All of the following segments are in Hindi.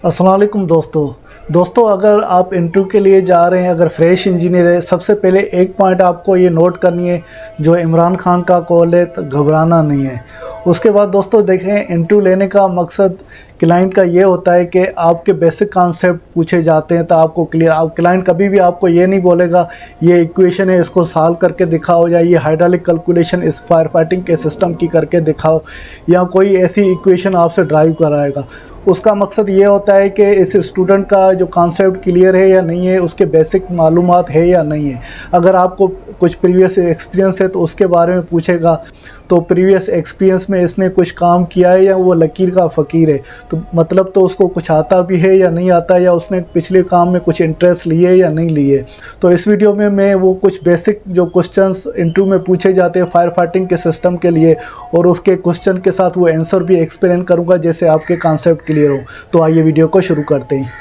अस्सलाम वालेकुम दोस्तों अगर आप इंटरव्यू के लिए जा रहे हैं, अगर फ्रेश इंजीनियर है, सबसे पहले एक पॉइंट आपको ये नोट करनी है, जो इमरान खान का कॉल है, तो घबराना नहीं है। उसके बाद दोस्तों देखें, इंटरव्यू लेने का मकसद क्लाइंट का ये होता है कि आपके बेसिक कॉन्सेप्ट पूछे जाते हैं तो आपको क्लियर, आप क्लाइंट कभी भी आपको ये नहीं बोलेगा ये इक्वेशन है इसको सॉल्व करके दिखाओ, या ये हाइड्रोलिक कैलकुलेशन इस फायर फाइटिंग के सिस्टम की करके दिखाओ, या कोई ऐसी इक्वेशन आपसे ड्राइव कराएगा। उसका मकसद ये होता है कि इस स्टूडेंट का जो कॉन्सेप्ट क्लियर है या नहीं है, उसके बेसिक मालूमात है या नहीं है। अगर आपको कुछ प्रीवियस एक्सपीरियंस है तो उसके बारे में पूछेगा, तो प्रीवियस एक्सपीरियंस में इसने कुछ काम किया है या वो लकीर का फ़कीर है, तो मतलब तो उसको कुछ आता भी है या नहीं आता, या उसने पिछले काम में कुछ इंटरेस्ट लिए या नहीं लिए। तो इस वीडियो में मैं वो कुछ बेसिक जो क्वेश्चंस इंटरव्यू में पूछे जाते हैं फायर फाइटिंग के सिस्टम के लिए, और उसके क्वेश्चन के साथ वो आंसर भी एक्सप्लेन करूँगा जैसे आपके कॉन्सेप्ट क्लियर हो। तो आइए वीडियो को शुरू करते हैं।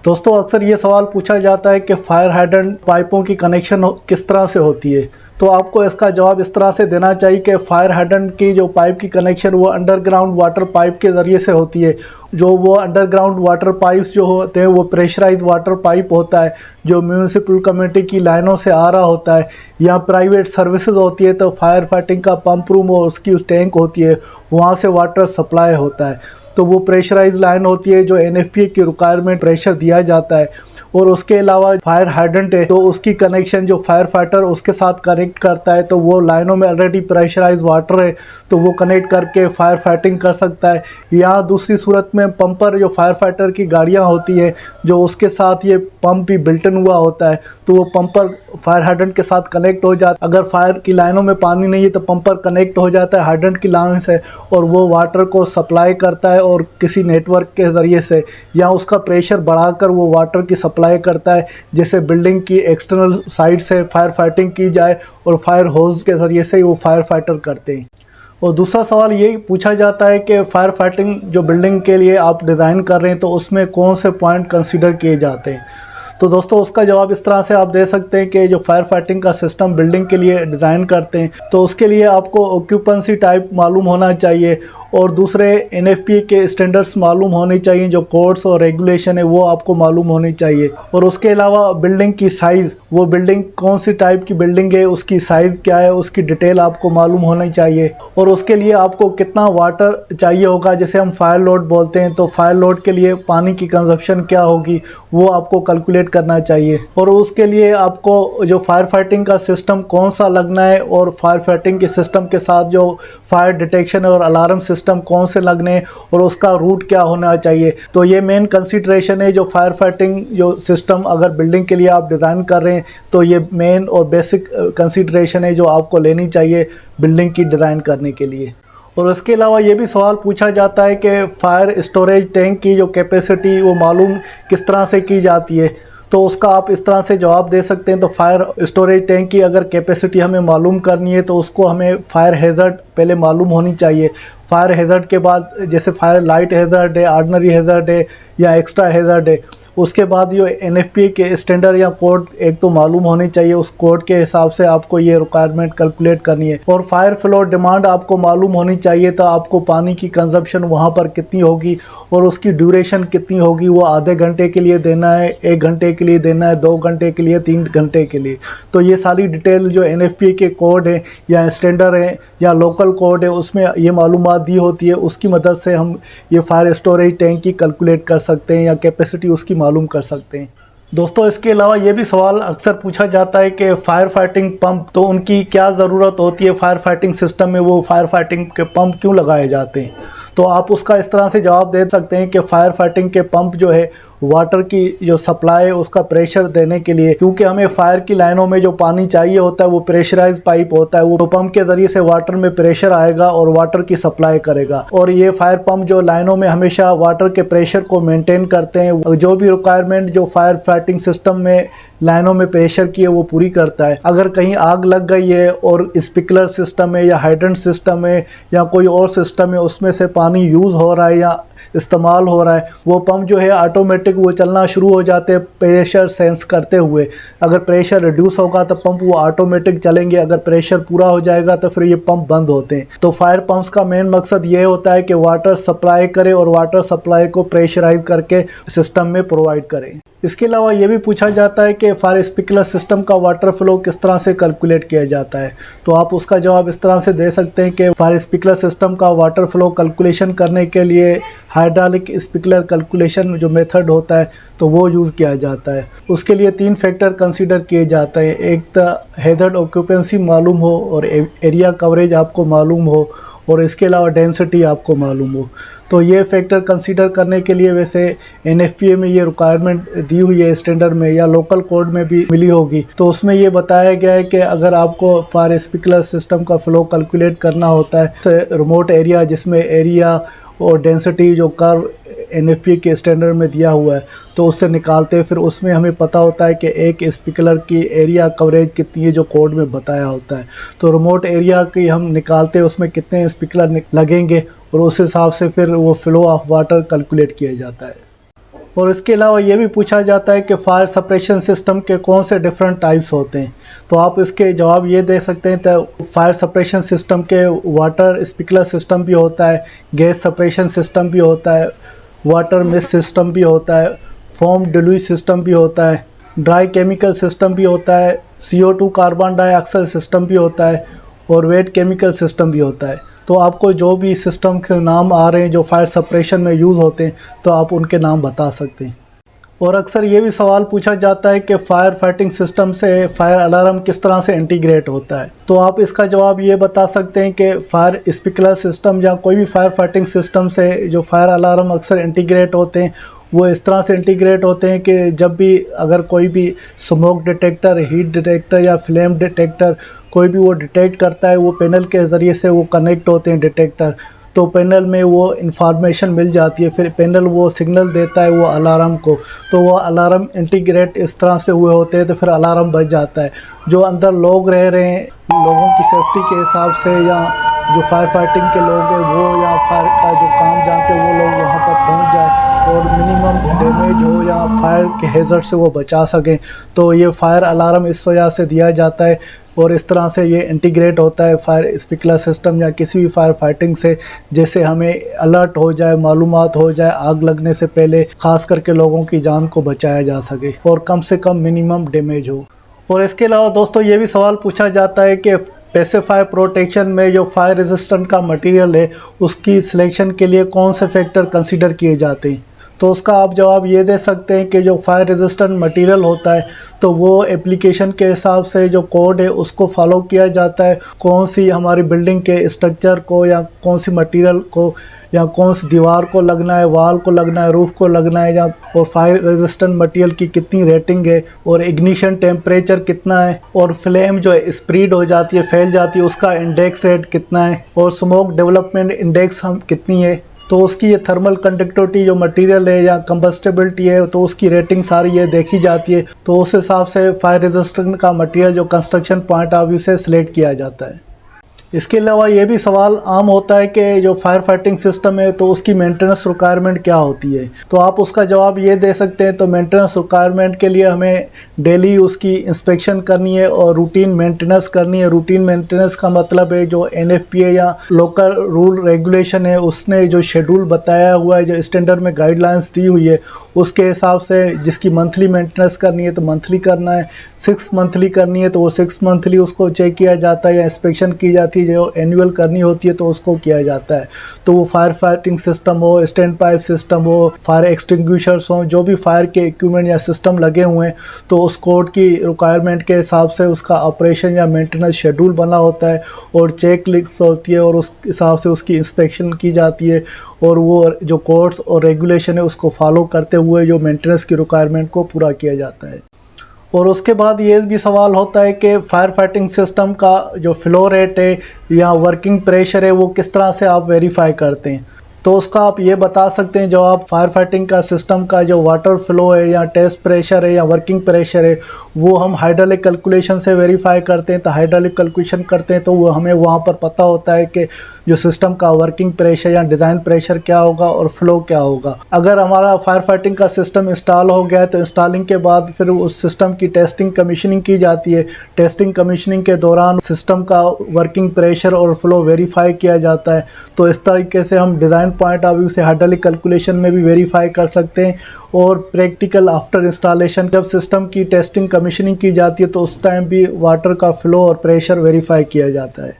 दोस्तों अक्सर ये सवाल पूछा जाता है कि फायर हाइड्रेंट पाइपों की कनेक्शन किस तरह से होती है। तो आपको इसका जवाब इस तरह से देना चाहिए कि फायर हाइड्रेंट की जो पाइप की कनेक्शन वो अंडरग्राउंड वाटर पाइप के ज़रिए से होती है। जो वो अंडरग्राउंड वाटर पाइप्स जो होते हैं वो प्रेशराइज वाटर पाइप होता है, जो म्यूनिसिपल कम्युनिटी की लाइनों से आ रहा होता है, या प्राइवेट सर्विसेज होती है तो फायर फाइटिंग का पंप रूम और उसकी उस टैंक होती है, वहाँ से वाटर सप्लाई होता है। तो वो प्रेशराइज लाइन होती है जो NFPA की रिक्वायरमेंट प्रेशर दिया जाता है। और उसके अलावा फायर हाइड्रेंट है तो उसकी कनेक्शन जो फायर फाइटर उसके साथ कनेक्ट करता है, तो वो लाइनों में ऑलरेडी प्रेशराइज वाटर है तो वो कनेक्ट करके फायर फाइटिंग कर सकता है। या दूसरी सूरत में पंपर जो फायर फाइटर की गाड़ियाँ होती है, जो उसके साथ ये पंप भी बिल्टन हुआ होता है, तो वो पंपर फायर हाइड्रेंट के साथ कनेक्ट हो जाता है। अगर फायर की लाइनों में पानी नहीं है तो पंपर कनेक्ट हो जाता है हाइड्रेंट की लाइन से, और वो वाटर को सप्लाई करता है और किसी नेटवर्क के ज़रिए से, या उसका प्रेशर बढ़ाकर वो वाटर की सप्लाई करता है, जैसे बिल्डिंग की एक्सटर्नल साइड से फायर फाइटिंग की जाए और फायर होज के ज़रिए से वो फायर फाइटर करते हैं। और दूसरा सवाल ये पूछा जाता है कि फायर फाइटिंग जो बिल्डिंग के लिए आप डिज़ाइन कर रहे हैं तो उसमें कौन से पॉइंट कंसीडर किए जाते हैं। तो दोस्तों उसका जवाब इस तरह से आप दे सकते हैं कि जो फायर फाइटिंग का सिस्टम बिल्डिंग के लिए डिज़ाइन करते हैं तो उसके लिए आपको ऑक्यूपेंसी टाइप मालूम होना चाहिए, और दूसरे NFPA के स्टैंडर्ड्स मालूम होने चाहिए, जो कोड्स और रेगुलेशन है वो आपको मालूम होनी चाहिए। और उसके अलावा बिल्डिंग की साइज़, वो बिल्डिंग कौन सी टाइप की बिल्डिंग है, उसकी साइज़ क्या है, उसकी डिटेल आपको मालूम होनी चाहिए। और उसके लिए आपको कितना वाटर चाहिए होगा, जैसे हम फायर लोड बोलते हैं, तो फायर लोड के लिए पानी की कंजप्शन क्या होगी वो आपको कैलकुलेट करना चाहिए। और उसके लिए आपको जो फायर फाइटिंग का सिस्टम कौन सा लगना है, और फायर फाइटिंग के सिस्टम के साथ जो फायर डिटेक्शन और अलार्म सिस्टम कौन से लगने और उसका रूट क्या होना चाहिए। तो ये मेन कंसीडरेशन है जो फायर फाइटिंग जो सिस्टम अगर बिल्डिंग के लिए आप डिज़ाइन कर रहे हैं तो ये मेन और बेसिक कंसीडरेशन है जो आपको लेनी चाहिए बिल्डिंग की डिज़ाइन करने के लिए। और उसके अलावा ये भी सवाल पूछा जाता है कि फायर स्टोरेज टैंक की जो कैपेसिटी वो मालूम किस तरह से की जाती है। तो उसका आप इस तरह से जवाब दे सकते हैं, तो फायर स्टोरेज टैंक की अगर कैपेसिटी हमें मालूम करनी है तो उसको हमें फायर हैज़र्ड पहले मालूम होनी चाहिए। फायर हैज़र्ड के बाद जैसे फायर लाइट हैज़र्ड है, ऑर्डिनरी हैज़र्ड है या एक्स्ट्रा हैज़र्ड है, उसके बाद ये NFPA के स्टैंडर्ड या कोड एक तो मालूम होने चाहिए, उस कोड के हिसाब से आपको ये रिक्वायरमेंट कैलकुलेट करनी है। और फायर फ्लो डिमांड आपको मालूम होनी चाहिए, तो आपको पानी की कंजप्शन वहाँ पर कितनी होगी और उसकी ड्यूरेशन कितनी होगी, वो आधे घंटे के लिए देना है, 1 घंटे के लिए देना है, 2 घंटे के लिए, 3 घंटे के लिए। तो ये सारी डिटेल जो NFPA के कोड है या स्टैंडर्ड है या लोकल कोड है उसमें ये मालूमात दी होती है, उसकी मदद से हम ये फायर स्टोरेज टैंक की कैलकुलेट कर सकते हैं या कैपेसिटी उसकी मालूम कर सकते हैं। दोस्तों इसके अलावा ये भी सवाल अक्सर पूछा जाता है कि फायर फाइटिंग पंप, तो उनकी क्या ज़रूरत होती है, फायर फाइटिंग सिस्टम में वो फायर फाइटिंग के पंप क्यों लगाए जाते हैं। तो आप उसका इस तरह से जवाब दे सकते हैं कि फायर फाइटिंग के पंप जो है वाटर की जो सप्लाई है उसका प्रेशर देने के लिए, क्योंकि हमें फायर की लाइनों में जो पानी चाहिए होता है वो प्रेशराइज पाइप होता है, वो पंप के जरिए से वाटर में प्रेशर आएगा और वाटर की सप्लाई करेगा। और ये फायर पंप जो लाइनों में हमेशा वाटर के प्रेशर को मेंटेन करते हैं, जो भी रिक्वायरमेंट जो फायर फाइटिंग सिस्टम में लाइनों में प्रेशर की है वो पूरी करता है। अगर कहीं आग लग गई है और स्प्रिंकलर सिस्टम है या हाइड्रेंट सिस्टम है या कोई और सिस्टम है उसमें से पानी यूज़ हो रहा है या इस्तेमाल हो रहा है, वो पंप जो है ऑटोमेटिक ऑटोमेटिक वो चलना शुरू हो जाते हैं प्रेशर सेंस करते हुए। अगर प्रेशर रिड्यूस होगा तो पंप वो ऑटोमेटिक चलेंगे, अगर प्रेशर पूरा हो जाएगा तो फिर ये पंप बंद होते हैं। तो फायर पंप्स का मेन मकसद ये होता है कि वाटर सप्लाई करे और वाटर सप्लाई को प्रेशराइज करके सिस्टम में प्रोवाइड करें। इसके अलावा ये भी पूछा जाता है कि फायर स्प्रिंकलर सिस्टम का वाटर फ्लो किस तरह से कैलकुलेट किया जाता है। तो आप उसका जवाब इस तरह से दे सकते हैं कि फायर स्प्रिंकलर सिस्टम का वाटर फ्लो कैलकुलेशन करने के लिए हाइड्रोलिक स्प्रिंकलर कैलकुलेशन जो मेथड होता है तो वो यूज़ किया जाता है। उसके लिए 3 फैक्टर कंसीडर किए जाते हैं। एक तो हैज़र्ड ऑक्यूपेंसी मालूम हो और एरिया कवरेज आपको मालूम हो और इसके अलावा डेंसिटी आपको मालूम हो। तो ये फैक्टर कंसीडर करने के लिए वैसे NFPA में ये रिक्वायरमेंट दी हुई है स्टैंडर्ड में या लोकल कोड में भी मिली होगी। तो उसमें ये बताया गया है कि अगर आपको फायर स्प्रिंकलर सिस्टम का फ्लो कैलकुलेट करना होता है रिमोट एरिया जिसमें एरिया और डेंसिटी जो कर्व NFPA के स्टैंडर्ड में दिया हुआ है तो उससे निकालते हैं। फिर उसमें हमें पता होता है कि एक स्प्रिंकलर की एरिया कवरेज कितनी है जो कोड में बताया होता है। तो रिमोट एरिया की हम निकालते हैं उसमें कितने स्प्रिंकलर लगेंगे और उस हिसाब से फिर वो फ्लो ऑफ वाटर कैलकुलेट किया जाता है। और इसके अलावा ये भी पूछा जाता है कि फायर सप्रेशन सिस्टम के कौन से डिफरेंट टाइप्स होते हैं। तो आप इसके जवाब ये दे सकते हैं तो फायर सप्रेशन सिस्टम के वाटर स्प्रिंकलर सिस्टम भी होता है, गैस सप्रेशन सिस्टम भी होता है, वाटर मिस्ट सिस्टम भी होता है, फोम डिलीवरी सिस्टम भी होता है, ड्राई केमिकल सिस्टम भी होता है, CO2 कार्बन डाइऑक्साइड सिस्टम भी होता है और वेट केमिकल सिस्टम भी होता है। तो आपको जो भी सिस्टम के नाम आ रहे हैं जो फायर सप्रेशन में यूज़ होते हैं तो आप उनके नाम बता सकते हैं। और अक्सर ये भी सवाल पूछा जाता है कि फायर फाइटिंग सिस्टम से फायर अलार्म किस तरह से इंटीग्रेट होता है। तो आप इसका जवाब ये बता सकते हैं कि फायर स्प्रिंकलर सिस्टम या कोई भी फायर फाइटिंग सिस्टम से जो फायर अलार्म अक्सर इंटीग्रेट होते हैं वो इस तरह से इंटीग्रेट होते हैं कि जब भी अगर कोई भी स्मोक डिटेक्टर, हीट डिटेक्टर या फ्लेम डिटेक्टर कोई भी वो डिटेक्ट करता है वो पैनल के ज़रिए से वो कनेक्ट होते हैं डिटेक्टर। तो पैनल में वो इंफॉर्मेशन मिल जाती है, फिर पैनल वो सिग्नल देता है वो अलार्म को। तो वो अलार्म इंटीग्रेट इस तरह से हुए होते हैं तो फिर अलार्म बज जाता है। जो अंदर लोग रह रहे हैं लोगों की सेफ्टी के हिसाब से या जो फायर फाइटिंग के लोग हैं वो या फायर का जो काम जानते हैं वो लोग वहाँ पर पहुँच जाए और मिनिमम डैमेज हो या फायर के हैज़र्ड से वो बचा सकें। तो ये फायर अलार्म इस वजह से दिया जाता है और इस तरह से ये इंटीग्रेट होता है फायर स्प्रिंकलर सिस्टम या किसी भी फायर फाइटिंग से, जैसे हमें अलर्ट हो जाए, मालूमात हो जाए आग लगने से पहले, खास करके लोगों की जान को बचाया जा सके और कम से कम मिनिमम डैमेज हो। और इसके अलावा दोस्तों ये भी सवाल पूछा जाता है कि पैसिव फायर प्रोटेक्शन में जो फायर रेजिस्टेंट का मटेरियल है उसकी सिलेक्शन के लिए कौन से फैक्टर कंसीडर किए जाते हैं। तो उसका आप जवाब ये दे सकते हैं कि जो फायर रेजिस्टेंट मटेरियल होता है तो वो एप्लीकेशन के हिसाब से जो कोड है उसको फॉलो किया जाता है। कौन सी हमारी बिल्डिंग के स्ट्रक्चर को या कौन सी मटेरियल को या कौन सी दीवार को लगना है, वाल को लगना है, रूफ को लगना है, या और फायर रेजिस्टेंट मटेरियल की कितनी रेटिंग है और इग्निशन टेम्परेचर कितना है और फ्लेम जो है स्प्रेड हो जाती है, फैल जाती है, उसका इंडेक्स रेट कितना है और स्मोक डेवलपमेंट इंडेक्स हम कितनी है। तो उसकी ये थर्मल कंडक्टिविटी जो मटेरियल है या कंबस्टेबिलिटी है तो उसकी रेटिंग सारी ये देखी जाती है। तो उस हिसाब से फायर रेजिस्टेंट का मटेरियल जो कंस्ट्रक्शन पॉइंट ऑफ व्यू से सिलेक्ट किया जाता है। इसके अलावा ये भी सवाल आम होता है कि जो फायर फाइटिंग सिस्टम है तो उसकी मेंटेनेंस रिक्वायरमेंट क्या होती है। तो आप उसका जवाब ये दे सकते हैं तो मेंटेनेंस रिक्वायरमेंट के लिए हमें डेली उसकी इंस्पेक्शन करनी है और रूटीन मेंटेनेंस करनी है। रूटीन मेंटेनेंस का मतलब है जो NFPA या लोकल रूल रेगुलेशन है उसने जो शेड्यूल बताया हुआ है, जो स्टैंडर्ड में गाइडलाइंस दी हुई है उसके हिसाब से जिसकी मंथली मेंटेनेंस करनी है तो मंथली करना है, 6 मंथली करनी है तो वो 6 मंथली उसको चेक किया जाता है या इंस्पेक्शन की जाती है। जो एनुअल करनी होती है तो उसको किया जाता है। तो वो फायर फाइटिंग सिस्टम हो, स्टैंड पाइप सिस्टम हो, फायर एक्सटिंग्विशर्स हो, जो भी फायर के इक्विपमेंट या सिस्टम लगे हुए हैं तो उस कोड की रिक्वायरमेंट के हिसाब से उसका ऑपरेशन या मेंटेनेंस शेड्यूल बना होता है और चेक लिस्ट होती है और उस हिसाब से उसकी इंस्पेक्शन की जाती है और वो जो कोड्स और रेगुलेशन है उसको फॉलो करते हुए जो मेंटेनेंस की रिक्वायरमेंट को पूरा किया जाता है। और उसके बाद ये भी सवाल होता है कि फायर फाइटिंग सिस्टम का जो फ्लो रेट है या वर्किंग प्रेशर है वो किस तरह से आप वेरीफाई करते हैं। तो उसका आप ये बता सकते हैं जो आप फायर फाइटिंग का सिस्टम का जो वाटर फ्लो है या टेस्ट प्रेशर है या वर्किंग प्रेशर है वो हम हाइड्रोलिक कैलकुलेशन से वेरीफाई करते हैं। तो हाइड्रोलिक कैलकुलेशन करते हैं तो वो हमें वहाँ पर पता होता है कि जो सिस्टम का वर्किंग प्रेशर या डिज़ाइन प्रेशर क्या होगा और फ्लो क्या होगा। अगर हमारा फायर फाइटिंग का सिस्टम इंस्टॉल हो गया है तो इंस्टॉलिंग के बाद फिर उस सिस्टम की टेस्टिंग कमीशनिंग की जाती है। टेस्टिंग कमीशनिंग के दौरान सिस्टम का वर्किंग प्रेशर और फ्लो वेरीफाई किया जाता है। तो इस तरीके से हम डिज़ाइन पॉइंट ऑफ व्यू से हाइड्रोलिक कैलकुलेशन में भी वेरीफाई कर सकते हैं। और प्रैक्टिकल आफ्टर इंस्टॉलेशन जब सिस्टम की टेस्टिंग कमीशनिंग की जाती है तो उस टाइम भी वाटर का फ्लो और प्रेशर वेरीफाई किया जाता है।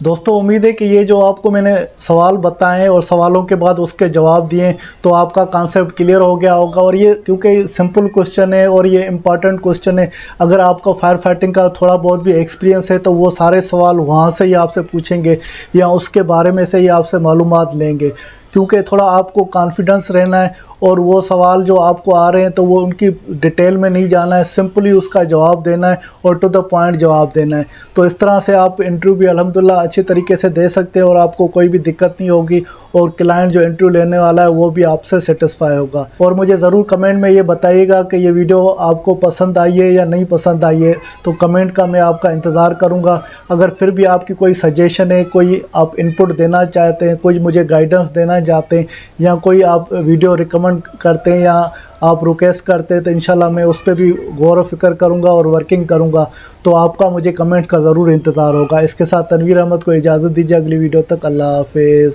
दोस्तों, उम्मीद है कि ये जो आपको मैंने सवाल बताए और सवालों के बाद उसके जवाब दिए तो आपका कॉन्सेप्ट क्लियर हो गया होगा। और ये क्योंकि सिंपल क्वेश्चन है और ये इम्पॉर्टेंट क्वेश्चन है, अगर आपको फायर फाइटिंग का थोड़ा बहुत भी एक्सपीरियंस है तो वो सारे सवाल वहाँ से ही आपसे पूछेंगे या उसके बारे में से ही आपसे मालूमात लेंगे, क्योंकि थोड़ा आपको कॉन्फिडेंस रहना है और वो सवाल जो आपको आ रहे हैं तो वो उनकी डिटेल में नहीं जाना है, सिंपली उसका जवाब देना है और टू द पॉइंट जवाब देना है। तो इस तरह से आप इंटरव्यू भी अल्हम्दुलिल्लाह अच्छी तरीके से दे सकते हैं और आपको कोई भी दिक्कत नहीं होगी और क्लाइंट जो इंटरव्यू लेने वाला है वो भी आपसे सेटिस्फाई होगा। और मुझे ज़रूर कमेंट में ये बताइएगा कि ये वीडियो आपको पसंद आई है या नहीं पसंद आई है, तो कमेंट का मैं आपका इंतज़ार करूँगा। अगर फिर भी आपकी कोई सजेशन है, कोई आप इनपुट देना चाहते हैं, कोई मुझे गाइडेंस देना चाहते हैं या कोई आप वीडियो रिकमेंड करते हैं या आप रिक्वेस्ट करते हैं तो इंशाल्लाह मैं उस पर भी गौर व फिक्र करूँगा और वर्किंग करूँगा। तो आपका मुझे कमेंट का ज़रूर इंतज़ार होगा। इसके साथ तनवीर अहमद को इजाज़त दीजिए, अगली वीडियो तक अल्लाह हाफिज़।